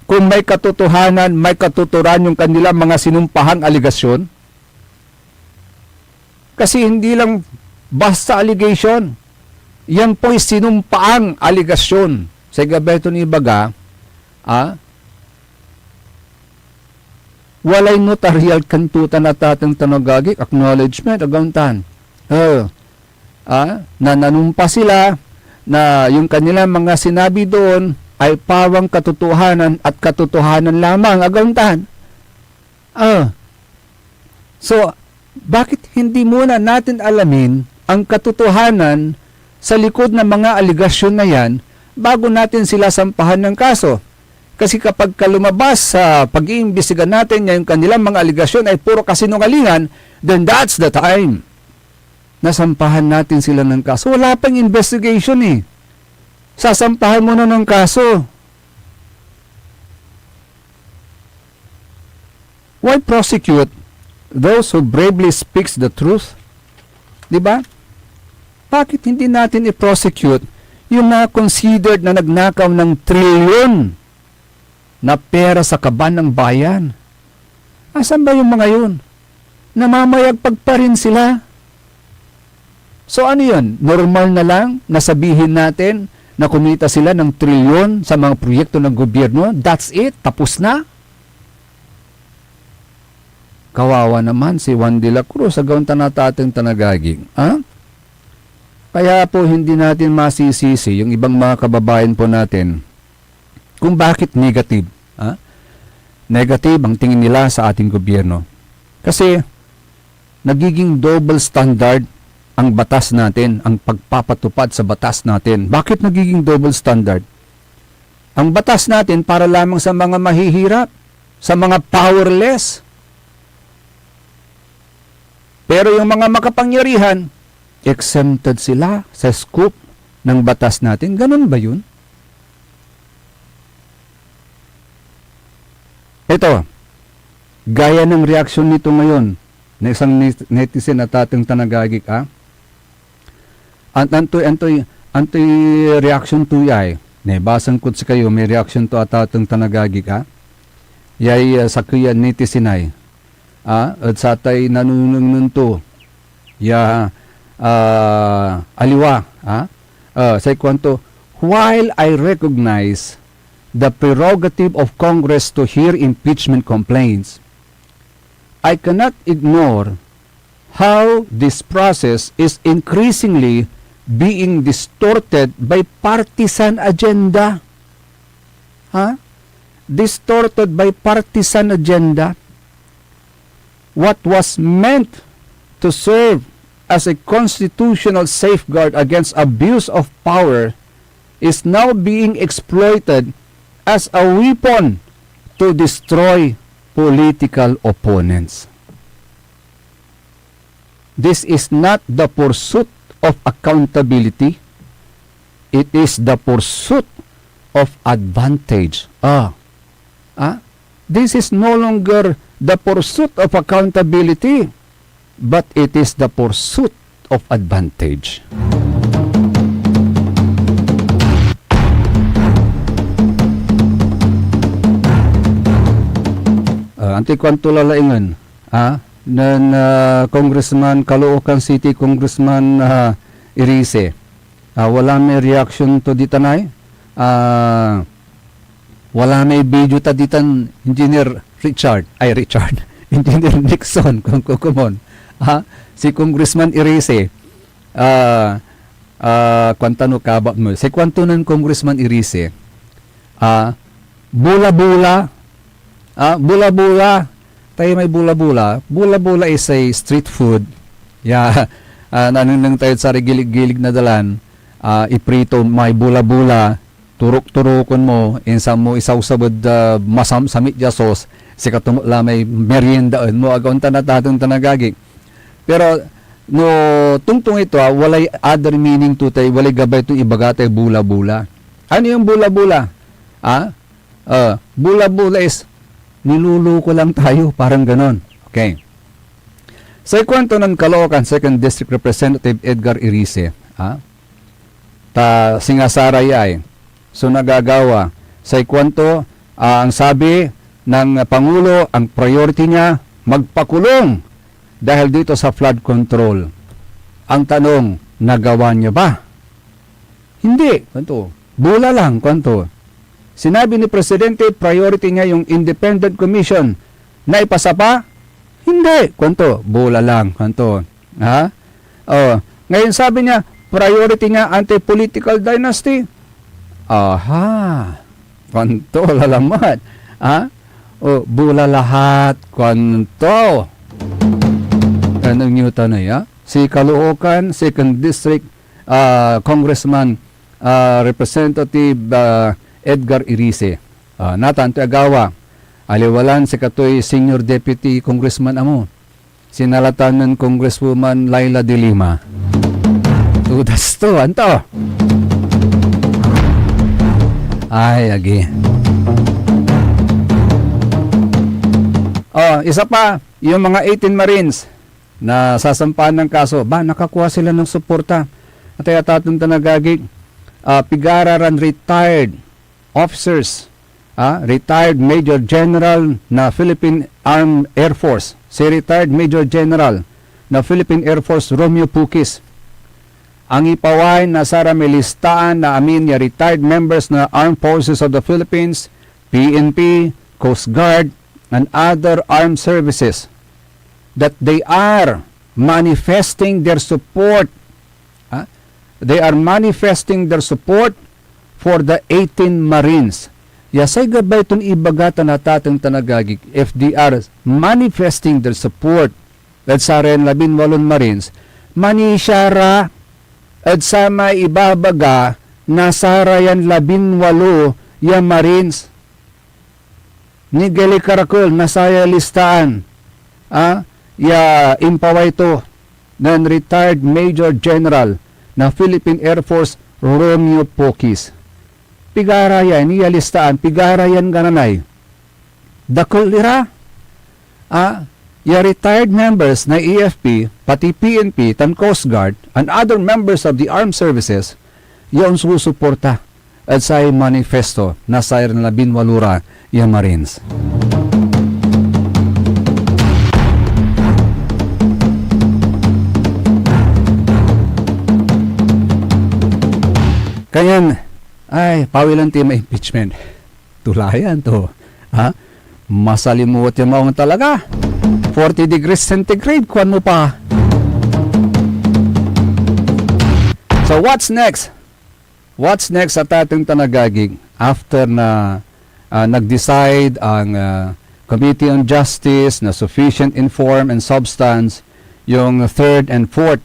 kung may katotohanan, may katuturan yung kanilang mga sinumpahang aligasyon? Kasi hindi lang basta allegation. Yan po'y sinumpaang aligasyon. Sa gabeto ni Baga, walay notarial kantutan at atang tanogagik, acknowledgement, agauntan. Na nanumpa sila na yung kanilang mga sinabi doon ay pawang katotohanan at katotohanan lamang, agauntan. So, bakit hindi muna natin alamin ang katotohanan sa likod ng mga aligasyon na yan bago natin sila sampahan ng kaso? Kasi kapag lumabas sa pag-iimbestiga natin yung kanilang mga aligasyon ay puro kasinungalingan, then that's the time na sampahan natin sila ng kaso. Wala pang investigation eh. Sasampahan mo na ng kaso. Why prosecute those who bravely speaks the truth? Diba? Bakit hindi natin i-prosecute yung mga considered na nagnakaw ng trilyon na pera sa kaban ng bayan? Asan ba yung mga yun? Namamayagpag pa rin sila. So ano yun? Normal na lang na sabihin natin na kumita sila ng trilyon sa mga proyekto ng gobyerno? That's it? Tapos na? Kawawa naman si Juan de la Cruz sa gauntan natateng tanagaging. Kaya po hindi natin masisisi yung ibang mga kababayan po natin kung bakit negative. Negative ang tingin nila sa ating gobyerno. Kasi nagiging double standard ang batas natin, ang pagpapatupad sa batas natin. Bakit nagiging double standard? Ang batas natin para lamang sa mga mahihirap, sa mga powerless. Pero yung mga makapangyarihan, exempted sila sa scope ng batas natin. Ganun ba yun? Ito, gaya ng reaksyon nito ngayon na isang netizen na tatang tanagagik, antoy reaction to yay. Basang ko sa kayo, may reaction to atatang tanagagik, yay sa kuya netizen ay. At sa tay nanunong nunto aliwa sa kwanto, while I recognize the prerogative of Congress to hear impeachment complaints, I cannot ignore how this process is increasingly being distorted by partisan agenda. Distorted by partisan agenda. What was meant to serve as a constitutional safeguard against abuse of power is now being exploited as a weapon to destroy political opponents. This is not the pursuit of accountability. It is the pursuit of advantage. This is no longer the pursuit of accountability, but it is the pursuit of advantage. Antikwanto lalaingan, ng Congressman Caloocan City, Congressman Irise. Wala may reaction to ditanay. Wala may video ta ditan Engineer Engineer Nixon, kung kumon. Si Congressman Irise, kwantano kabak mo. Si kwanto ng Congressman Irise, bula-bula, bula-bula, tayo may bula-bula. Bula-bula is a street food. Nanunang tayo sa gilig-gilig na dalan, iprito may bula-bula, turok-turokon mo, insa mo isaw-sabad masam-samit ja sauce, sikatong lamay meriendaan mo, agaw tanatadong tanagagik. Pero, no, tungtong ito, walay other meaning to tayo, walay gabay itong ibagatay bula-bula. Ano yung bula-bula? Bula-bula is, niluluko lang tayo, parang ganon. Okay. Sa ikwento ng Caloocan 2nd District Representative Edgar Irice, ta singasaray ay, so nagagawa, sa ikwento, ang sabi ng Pangulo, ang priority niya, magpakulong dahil dito sa flood control. Ang tanong, nagawa niya ba? Hindi. Kwanto? Bula lang. Kwanto? Sinabi ni Presidente, priority niya yung independent commission. Naipasa pa? Hindi. Kwanto? Bula lang. Kwanto? Ha? Oh. Ngayon sabi niya, priority niya anti-political dynasty. Aha. Kwanto? Lalamat. Ha? Oh, bula lahat. Kwanto? Anong Newton na ya? Si Caloocan, 2nd District Congressman Representative Edgar Irice. Natanto agawa. Aliwalan si katoy Senior Deputy Congressman amo. Sinalatan ng Congresswoman Laila de Lima. Tudas to, anto. Ay, agi. Isa pa, yung mga 18 Marines na sasampahan ng kaso, nakakuha sila ng suporta. At ay atatong tanagagig, pigararan retired officers, retired Major General na Philippine Armed Air Force, si retired Major General na Philippine Air Force Romeo Pukis. Ang ipaway na sara may listaan na amin ya retired members na Armed Forces of the Philippines, PNP, Coast Guard, and other armed services, that they are manifesting their support. They are manifesting their support for the 18 Marines. Yasay gabay itong ibagatan na tatang tanagagig, if they are manifesting their support at sa rin 18 Marines, manisyara at sa may ibabaga nasara yan 18 yan Marines. Ni Geli Karakul, nasaya listaan. Ya impaway to ng retired Major General na Philippine Air Force Romeo Pukis. Pigara yan, niya listaan, pigara yan gananay. Dakol ira, ya retired members na EFP, pati PNP, tan Coast Guard, and other members of the armed services, yung susuporta at sa manifesto na sa na 18 yung Marines. Kanyan, ay, pawilan ti may impeachment. Tulayan to. Masalimuot yung mga talaga. 40 degrees centigrade, kuwan mo pa. So, what's next? What's next sa tatong tanagagig after na nag-decide ang Committee on Justice na sufficient in form and substance yung third and fourth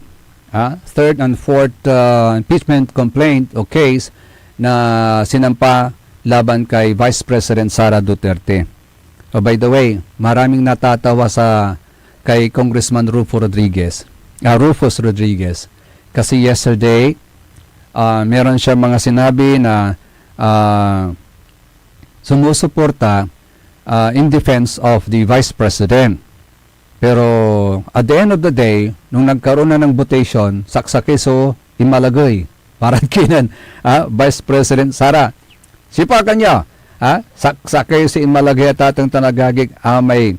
impeachment complaint o case na sinampa laban kay Vice President Sara Duterte. By the way, maraming natatawa kay Congressman Rufus Rodriguez kasi yesterday meron siya mga sinabi na sumusuporta in defense of the Vice President. Pero at the end of the day, nung nagkaroon na ng votation, saksakeso imalagay para kinan Vice President Sara. Sipa kanya, saksakeso imalagay at atang tanagagig may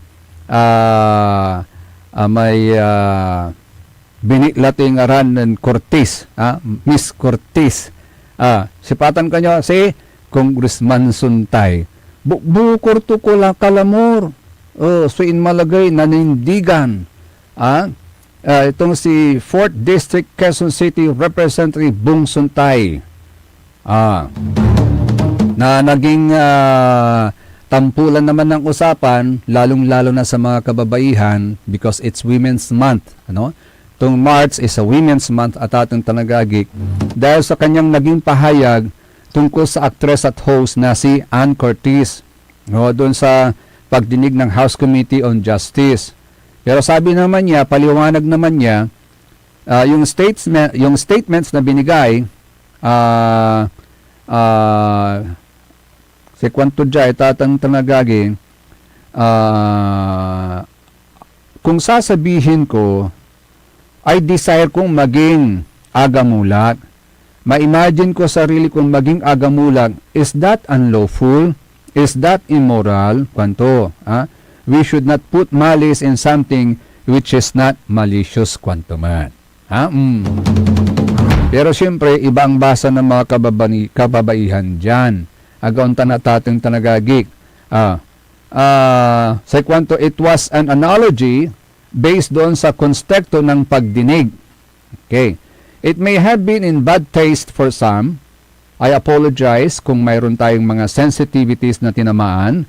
biniklating aran ng Cortez, Miss Cortez. Sipatan kanya si Congressman Suntay. Bukor to ko lang kalamor. So in malagay nanindigan. Itong si 4th District Quezon City Representative Bong Suntay. Na naging tampulan naman ng usapan, lalong-lalo na sa mga kababaihan because it's Women's Month. Itong March is a Women's Month at atong tanagagik dahil sa kanyang naging pahayag tungkol sa actress at host na si Ann Cortez. Doon sa pagdinig ng House Committee on Justice. Pero sabi naman niya, paliwanag naman niya, yung statements na binigay, si Kwanto Jai, tatang tanagagi, kung sasabihin ko, I desire kong maging agamulat, ma-imagine ko sarili kong maging agamulat, is that unlawful? Is that immoral? Kwanto? We should not put malice in something which is not malicious, kwanto man. Pero siyempre, iba ang basa ng mga kababaihan dyan. Agaunta na tatang tanagagik. Sa kwanto, it was an analogy based doon sa konstekto ng pagdinig. Okay. It may have been in bad taste for some. I apologize kung mayroon tayong mga sensitivities na tinamaan,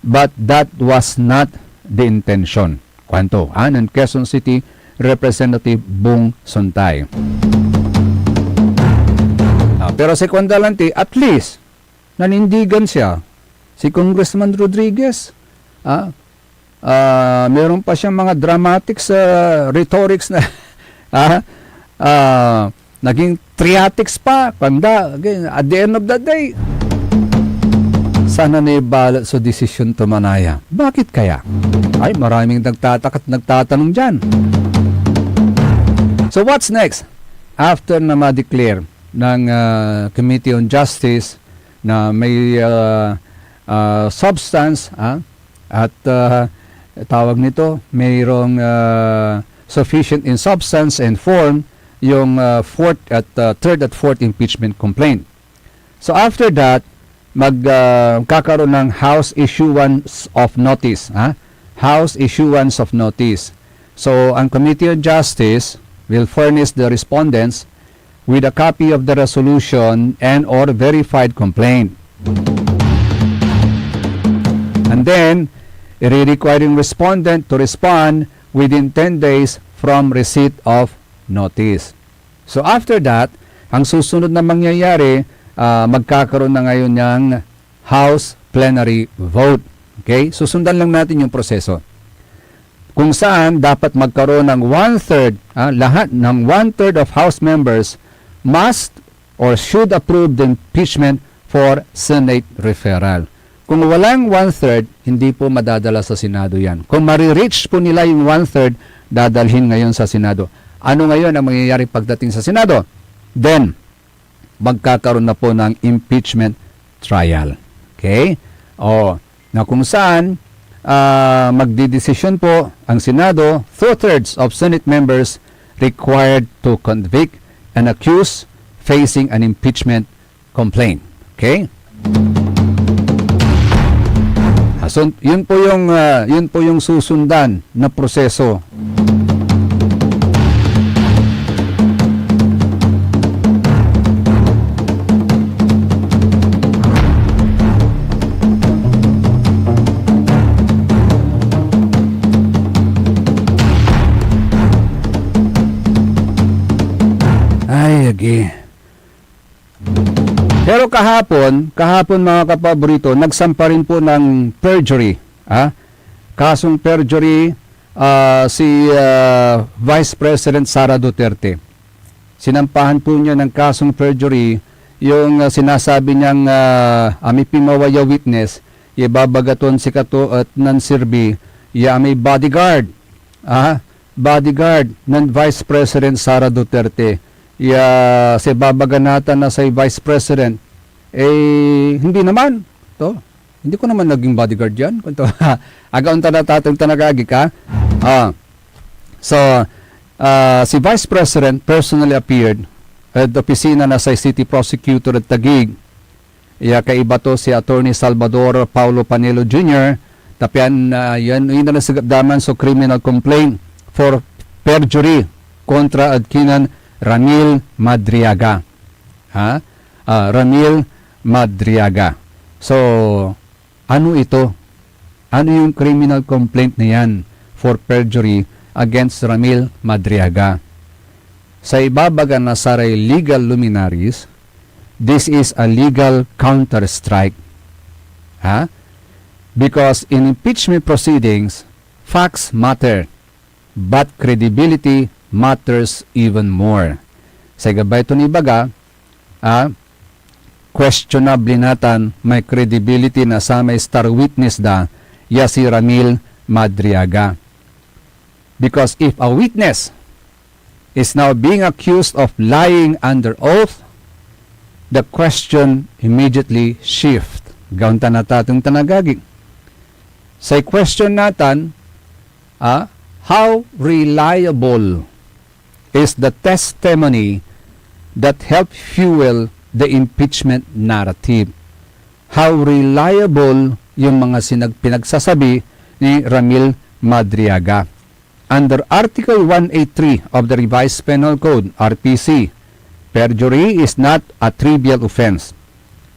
but that was not the intention. Kwanto? Ng Quezon City Representative Bong Sontay. Pero si Kwandalante, at least, nanindigan siya. Si Congressman Rodriguez, meron pa siyang mga dramatics rhetorics na naging triatics pa. At the end of the day, sana naibalat sa desisyon tumanaya. Bakit kaya? Ay, maraming nagtataka at nagtatanong dyan. So what's next? After na ma-declare ng Committee on Justice na may substance at tawag nito, mayroong sufficient in substance and form yung third at fourth impeachment complaint. So after that, magkakaroon ng House issuance of notice. House issuance of notice. So ang Committee on Justice will furnish the respondents with a copy of the resolution and or verified complaint. And then, requiring respondent to respond within 10 days from receipt of notice. So after that, ang susunod na mangyayari, magkakaroon na ngayon ng House plenary vote. Okay? Susundan lang natin yung proseso. Kung saan dapat magkaroon ng lahat ng 1/3 of House members must or should approve the impeachment for Senate referral. Kung walang 1/3, hindi po madadala sa Senado yan. Kung marireach po nila yung 1/3, dadalhin ngayon sa Senado. Ano ngayon ang mangyayari pagdating sa Senado? Then, magkakaroon na po ng impeachment trial. Okay? Na kung saan, magdidesisyon po ang Senado, 2/3 of Senate members required to convict an accused facing an impeachment complaint. Okay? So, yun po yung susundan na proseso. Pero kahapon mga kapaborito, nagsampa rin po ng perjury. Kasong perjury si Vice President Sara Duterte. Sinampahan po niya ng kasong perjury yung sinasabi niyang may pimawaya witness, ibabagaton si Kato at nansirbi, may bodyguard. Bodyguard ng Vice President Sara Duterte. Si babaganatan na sa Vice President, hindi naman. Hindi ko naman naging bodyguard yan. Agaon tatang tanagagi ka. Si Vice President personally appeared at the opisina na sa City Prosecutor at Taguig. Kaiba to si Attorney Salvador Paulo Panelo Jr. Tapian yan na nasigapdaman sa criminal complaint for perjury kontra adkinan Ramil Madriaga. Ramil Madriaga. So, ano ito? Ano yung criminal complaint na yan for perjury against Ramil Madriaga? Sa ibabaga na saray legal luminaries, this is a legal counter-strike. Because in impeachment proceedings, facts matter, but credibility matters even more. Sa gabay ito ni Baga, questionable natan may credibility na sa may star witness da si Ramil Madriaga. Because if a witness is now being accused of lying under oath, the question immediately shift. Gaunta na tatong tanagagi. Sa question natin, how reliable is the testimony that helped fuel the impeachment narrative? How reliable yung mga pinagsasabi ni Ramil Madriaga? Under Article 183 of the Revised Penal Code, RPC, perjury is not a trivial offense.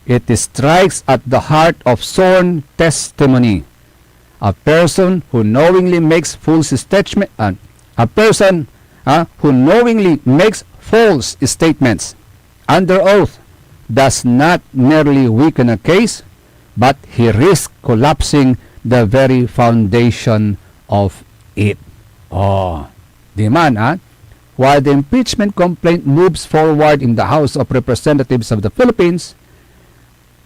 It strikes at the heart of sworn testimony. A person who knowingly makes false statements, under oath does not merely weaken a case, but he risks collapsing the very foundation of it. Di man, While the impeachment complaint moves forward in the House of Representatives of the Philippines,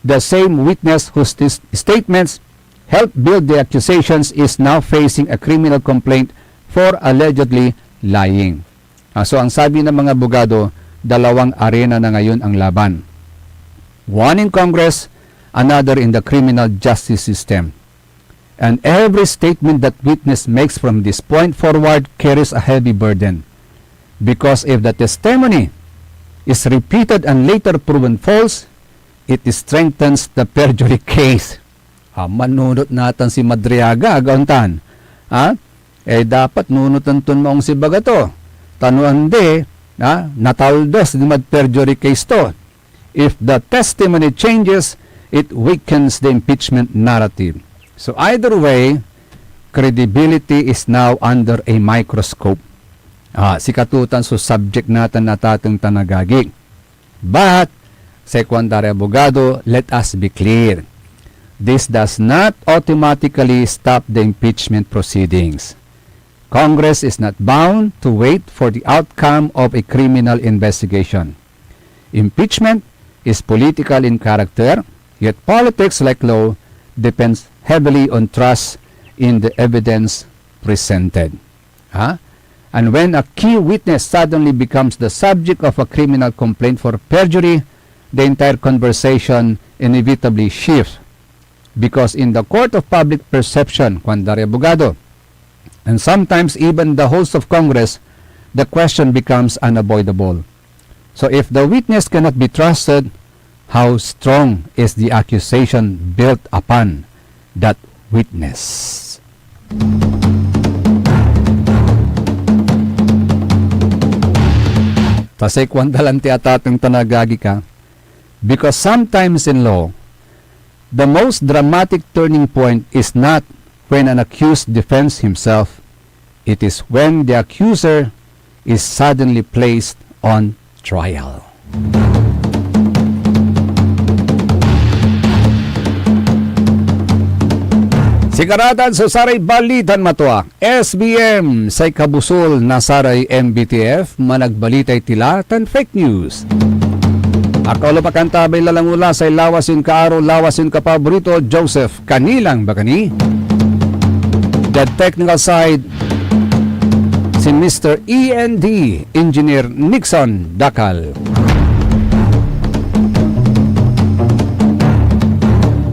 the same witness whose statements helped build the accusations is now facing a criminal complaint for allegedly lying. So ang sabi ng mga abogado, dalawang arena na ngayon ang laban. One in Congress, another in the criminal justice system. And every statement that witness makes from this point forward carries a heavy burden. Because if the testimony is repeated and later proven false, it strengthens the perjury case. Manunot natin si Madriaga, agauntan. Dapat nunutan ton maong si Bagato. Tanuan de, nataldos di perjury case to. If the testimony changes, it weakens the impeachment narrative. So either way, credibility is now under a microscope. Sikatutan so subject natin na tatong tanagagig. But, Secretary Abogado, let us be clear. This does not automatically stop the impeachment proceedings. Congress is not bound to wait for the outcome of a criminal investigation. Impeachment is political in character, yet politics, like law, depends heavily on trust in the evidence presented. And when a key witness suddenly becomes the subject of a criminal complaint for perjury, the entire conversation inevitably shifts. Because in the court of public perception, Secretary Abogado, and sometimes even the host of Congress, the question becomes unavoidable. So if the witness cannot be trusted, how strong is the accusation built upon that witness? Tasay kwandalan ti atatong tanagagi ka. Because sometimes in law, the most dramatic turning point is not when an accused defends himself. It is when the accuser is suddenly placed on trial. Sigaratan sa saray balitan matwa, SBM say kabusol na saray MBTF managbalitay tilatan fake news. Akaulo pa kantabay lalangula sa lawasin kaaro lawasin kapaborito Joseph Kanilang Bakani. The technical side si Mr. END Engineer Nixon Dakal.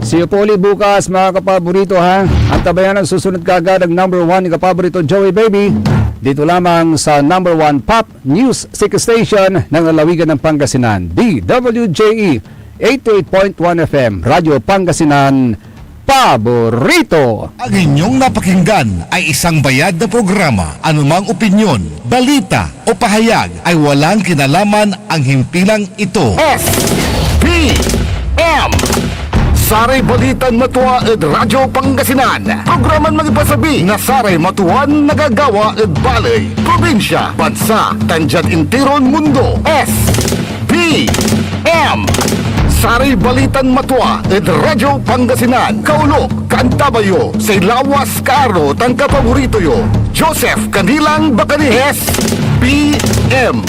See you po ulit bukas mga kapaborito Ang tabayan ang susunod kagad ang number 1 ni kapaborito Joey Baby. Dito lamang sa number 1 Pop News Sick Station ng lalawigan ng Pangasinan. DWJE 88.1 FM Radyo Pangasinan Paborito. Ang inyong napakinggan ay isang bayad na programa. Anumang opinyon, balita o pahayag ay walang kinalaman ang himpilang ito. SPM Saray Balitan Matwa ed Radyo Pangasinan. Programan magipasabi na Saray Matuan nagagawa ed balay. Probinsya, bansa, tandyan intiron mundo. SPM Saray Balitan Matwa ed Radyo Pangasinan. Kaulok, Kantabayo, sa Lawas Karo, tang kapaborito yo. Joseph Kanilang Bakanihes, PM.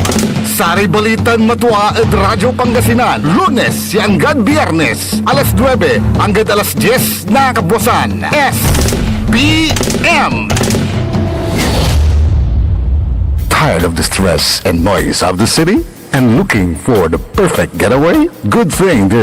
Saray Balitan Matwa ed Radyo Pangasinan. Lunes hanggang Biyernes, alas 9 hanggang alas 10 na kabuwasan. SPM Tired of the stress and noise of the city? And looking for the perfect getaway? Good thing